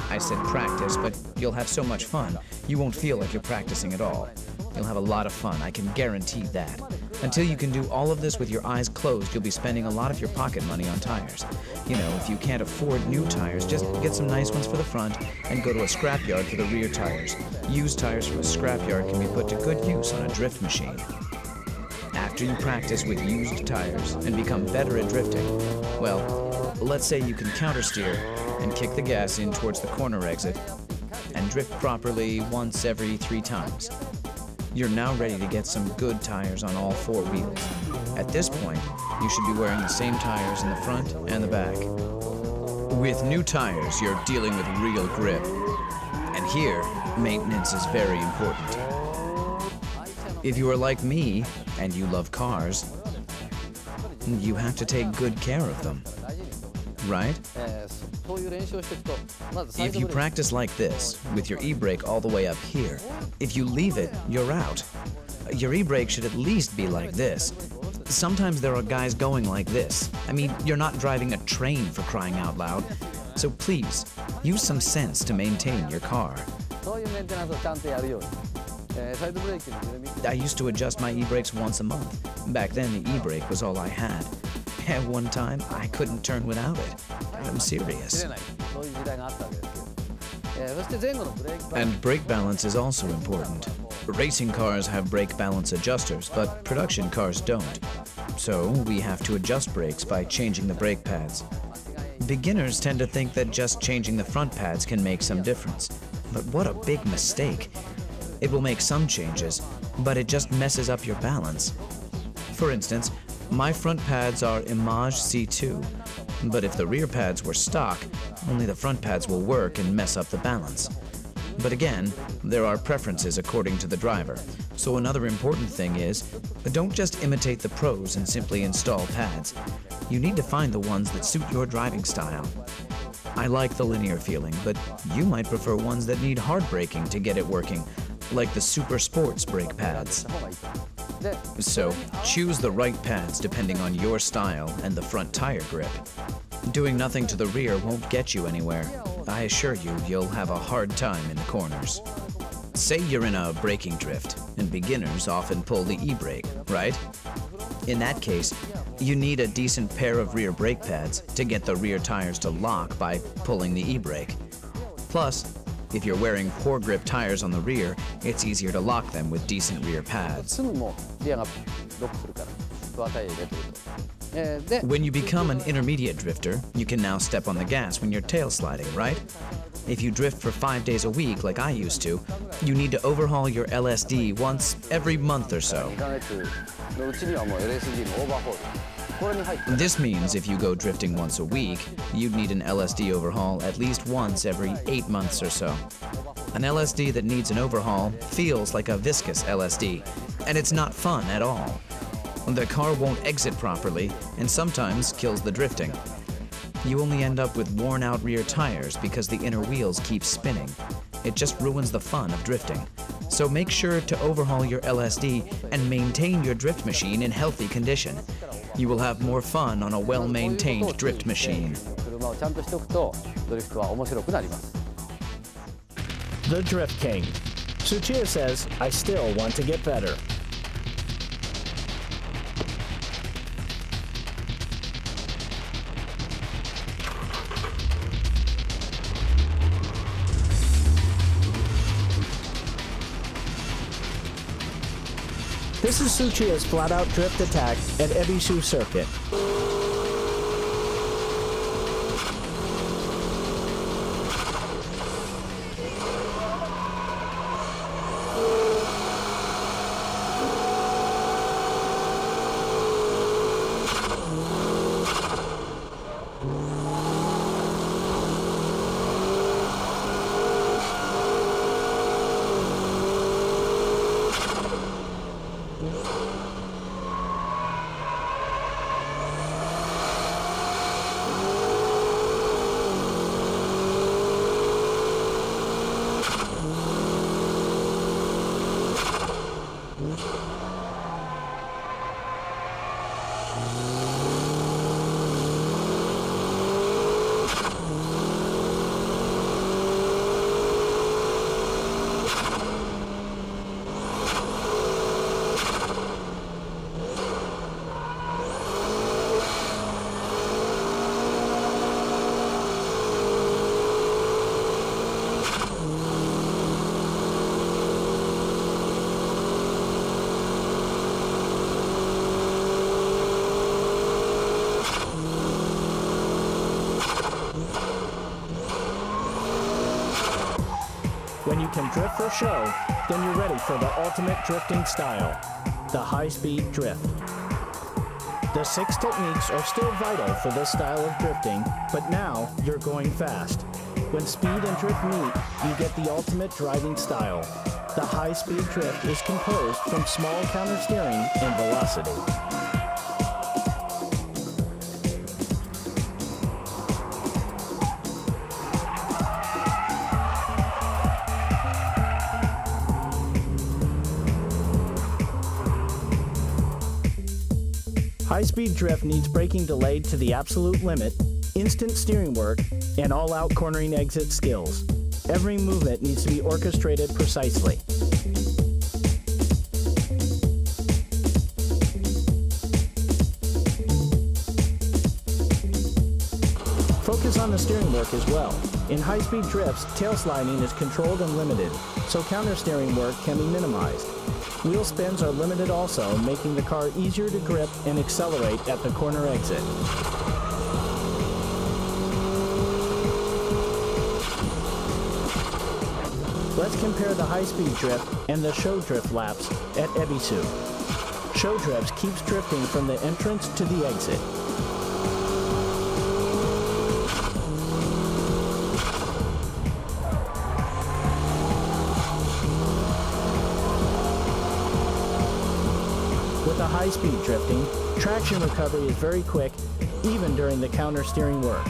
I said practice, but you'll have so much fun, you won't feel like you're practicing at all. You'll have a lot of fun, I can guarantee that. Until you can do all of this with your eyes closed, you'll be spending a lot of your pocket money on tires. You know, if you can't afford new tires, just get some nice ones for the front and go to a scrapyard for the rear tires. Used tires from a scrapyard can be put to good use on a drift machine. After you practice with used tires and become better at drifting, well, let's say you can countersteer and kick the gas in towards the corner exit and drift properly once every 3 times. You're now ready to get some good tires on all 4 wheels. At this point, you should be wearing the same tires in the front and the back. With new tires, you're dealing with real grip. And here, maintenance is very important. If you are like me, and you love cars, you have to take good care of them, right? If you practice like this, with your e-brake all the way up here, if you leave it, you're out. Your e-brake should at least be like this. Sometimes there are guys going like this. I mean, you're not driving a train for crying out loud. So please, use some sense to maintain your car. I used to adjust my e-brakes once a month. Back then, the e-brake was all I had. At one time, I couldn't turn without it. I'm serious. And brake balance is also important. Racing cars have brake balance adjusters, but production cars don't. So we have to adjust brakes by changing the brake pads. Beginners tend to think that just changing the front pads can make some difference. But what a big mistake. It will make some changes, but it just messes up your balance. For instance, my front pads are Image C2, but if the rear pads were stock, only the front pads will work and mess up the balance. But again, there are preferences according to the driver. So another important thing is, don't just imitate the pros and simply install pads. You need to find the ones that suit your driving style. I like the linear feeling, but you might prefer ones that need hard braking to get it working, like the Super Sports brake pads. So, choose the right pads depending on your style and the front tire grip. Doing nothing to the rear won't get you anywhere. I assure you, you'll have a hard time in the corners. Say you're in a braking drift, and beginners often pull the e-brake, right? In that case, you need a decent pair of rear brake pads to get the rear tires to lock by pulling the e-brake. Plus, if you're wearing poor grip tires on the rear, it's easier to lock them with decent rear pads. When you become an intermediate drifter, you can now step on the gas when you're tail sliding, right? If you drift for 5 days a week, like I used to, you need to overhaul your LSD once every month or so. This means if you go drifting once a week, you'd need an LSD overhaul at least once every 8 months or so. An LSD that needs an overhaul feels like a viscous LSD, and it's not fun at all. The car won't exit properly, and sometimes kills the drifting. You only end up with worn-out rear tires because the inner wheels keep spinning. It just ruins the fun of drifting. So make sure to overhaul your LSD and maintain your drift machine in healthy condition. You will have more fun on a well-maintained drift machine. The Drift King. Tsuchiya says, I still want to get better. This is Tsuchiya's flat-out drift attack at Ebisu Circuit. When you can drift for show, then you're ready for the ultimate drifting style, the high-speed drift. The 6 techniques are still vital for this style of drifting, but now you're going fast. When speed and drift meet, you get the ultimate driving style. The high-speed drift is composed from small countersteering and velocity. high-speed drift needs braking delayed to the absolute limit, instant steering work, and all-out cornering exit skills. Every movement needs to be orchestrated precisely. Focus on the steering work as well. In high-speed drifts, tail sliding is controlled and limited, so counter-steering work can be minimized. Wheel spins are limited also, making the car easier to grip and accelerate at the corner exit. Let's compare the high-speed drift and the show drift laps at Ebisu. Show drifts keeps drifting from the entrance to the exit. With the high-speed drifting, traction recovery is very quick, even during the counter-steering work.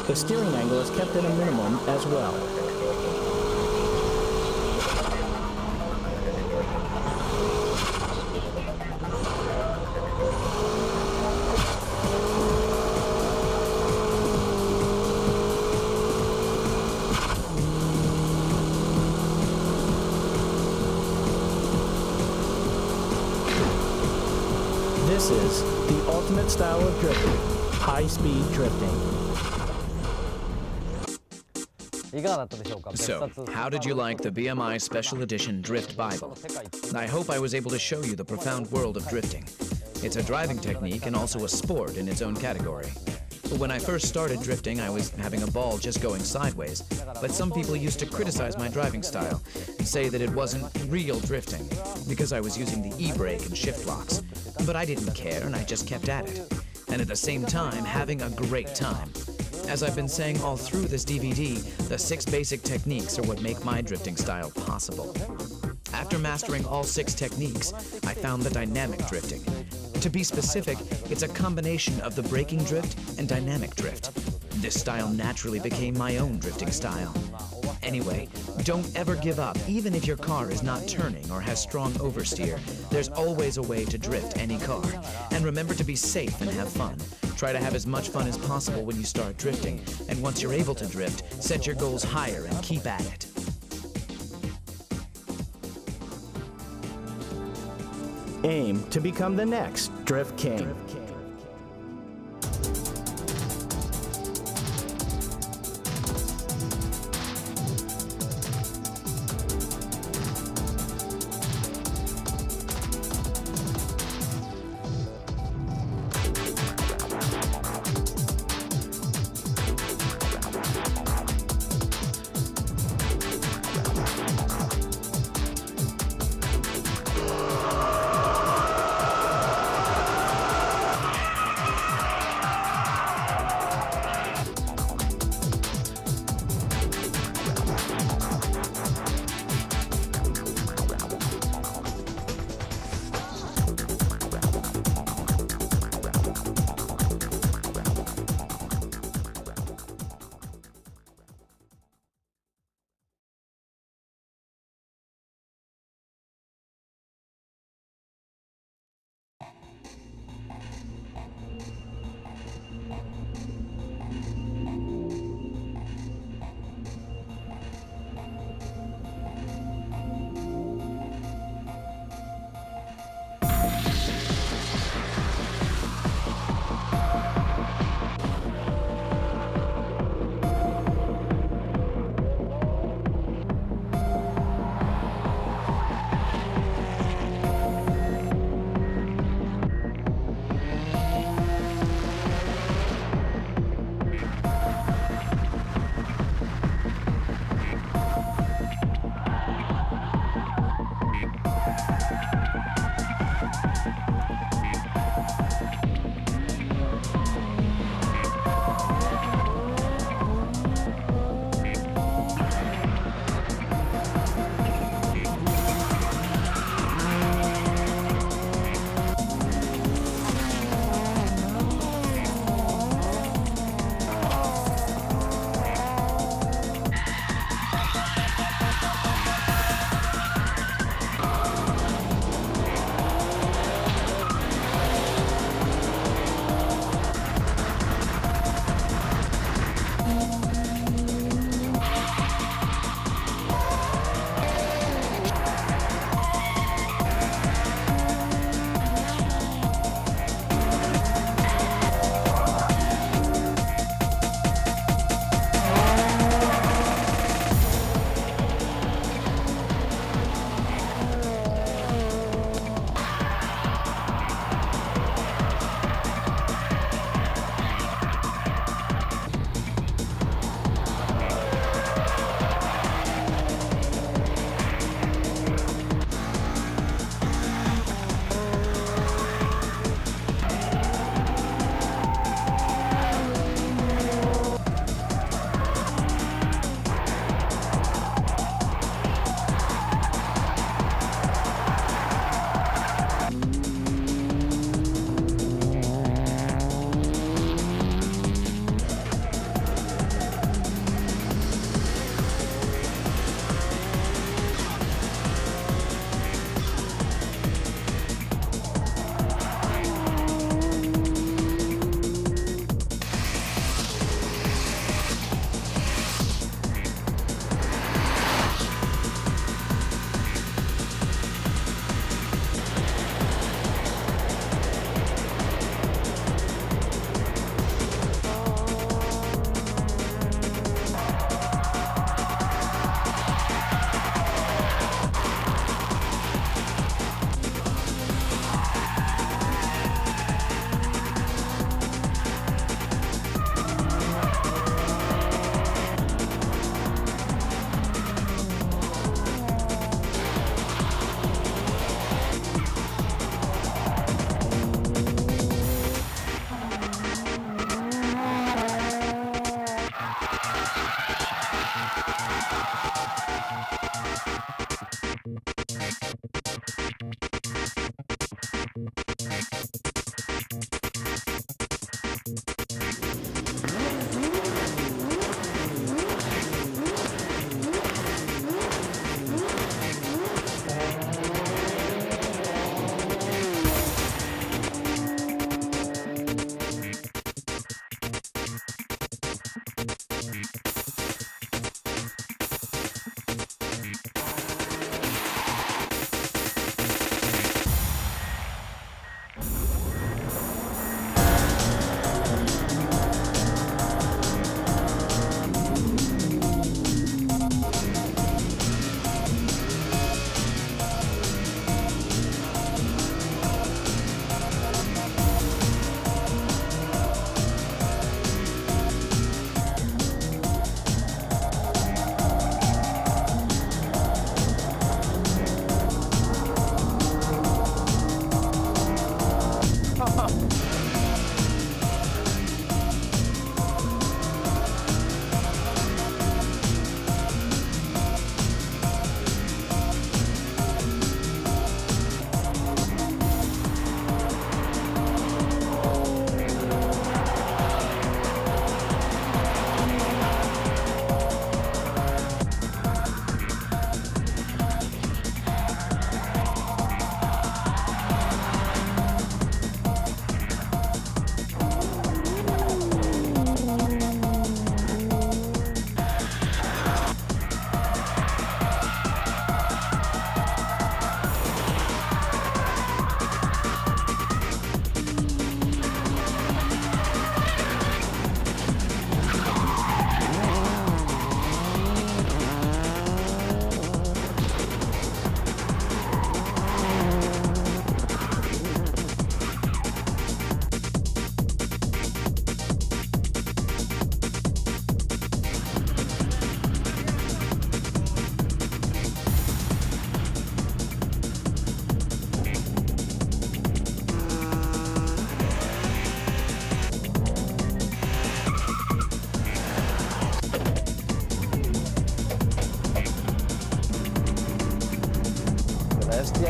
The steering angle is kept at a minimum as well. This is the ultimate style of drifting, high-speed drifting. So, how did you like the BMI Special Edition Drift Bible? I hope I was able to show you the profound world of drifting. It's a driving technique and also a sport in its own category. When I first started drifting, I was having a ball just going sideways, but some people used to criticize my driving style and say that it wasn't real drifting because I was using the e-brake and shift locks. But I didn't care and I just kept at it. And at the same time, having a great time. As I've been saying all through this DVD, the 6 basic techniques are what make my drifting style possible. After mastering all 6 techniques, I found the dynamic drifting. To be specific, it's a combination of the braking drift and dynamic drift. This style naturally became my own drifting style. Anyway, don't ever give up, even if your car is not turning or has strong oversteer. There's always a way to drift any car. And remember to be safe and have fun. Try to have as much fun as possible when you start drifting, and once you're able to drift, set your goals higher and keep at it. Aim to become the next Drift King.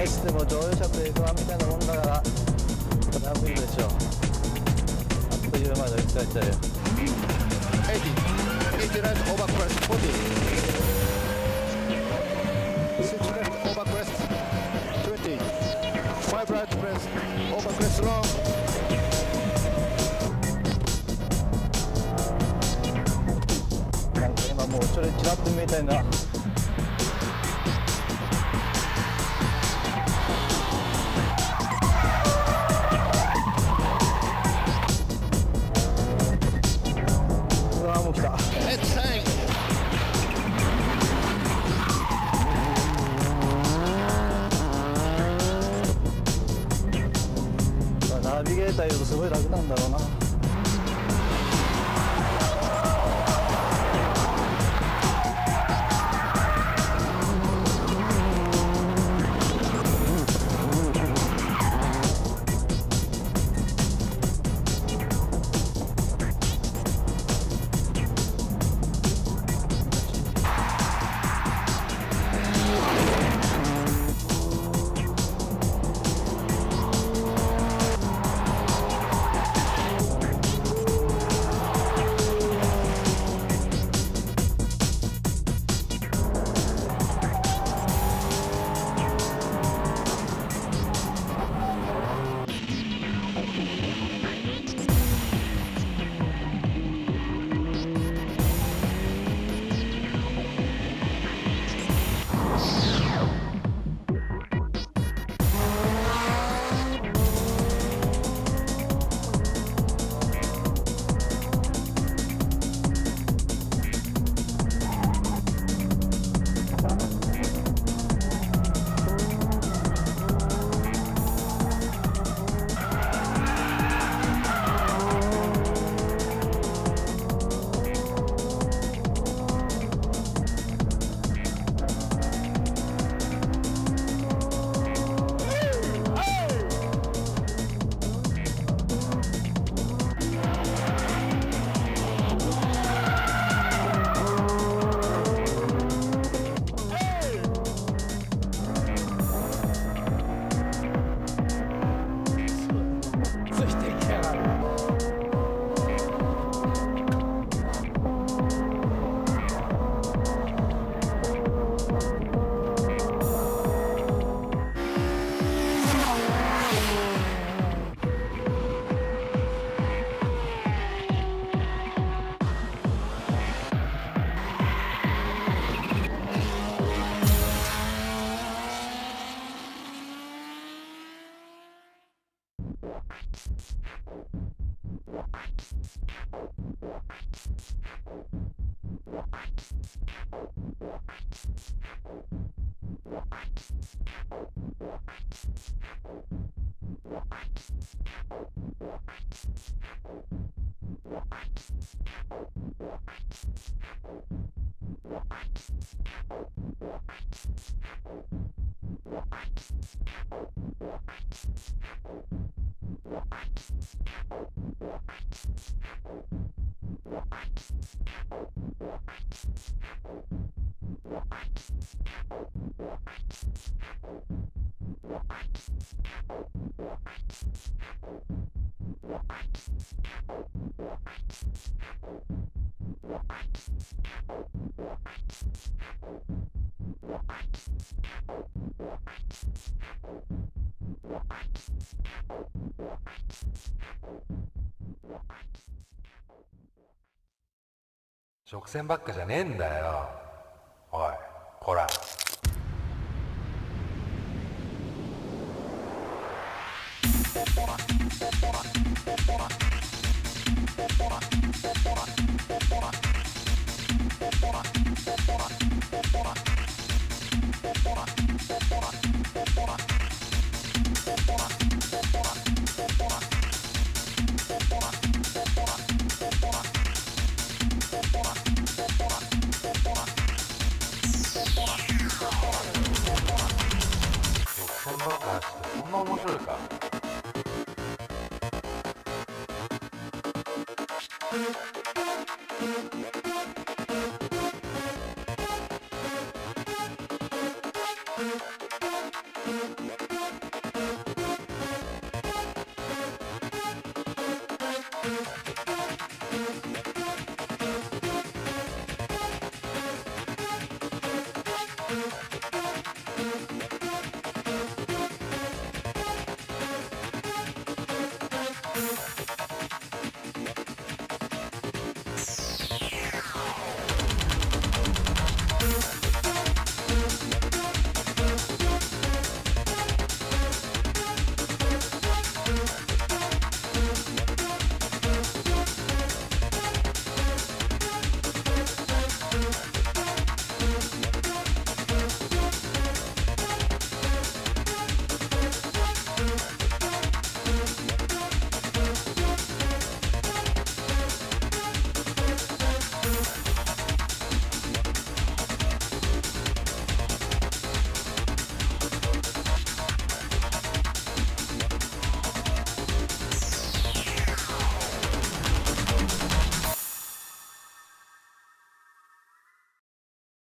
S でも乗用車と F1 みたいなもんだから、それは無理でしょう。あっという間に追いつかれちゃうよ。80 right over crest 40 6 left over crest 20 5 right crest over crest longなんか今もうちょいちらっと見えたいな。うわーもう来た。ナビゲーターいるとすごい楽なんだろうな。直線ばっかじゃねえんだよ。おい、こら。直線ばっか走ってそんな面白いか。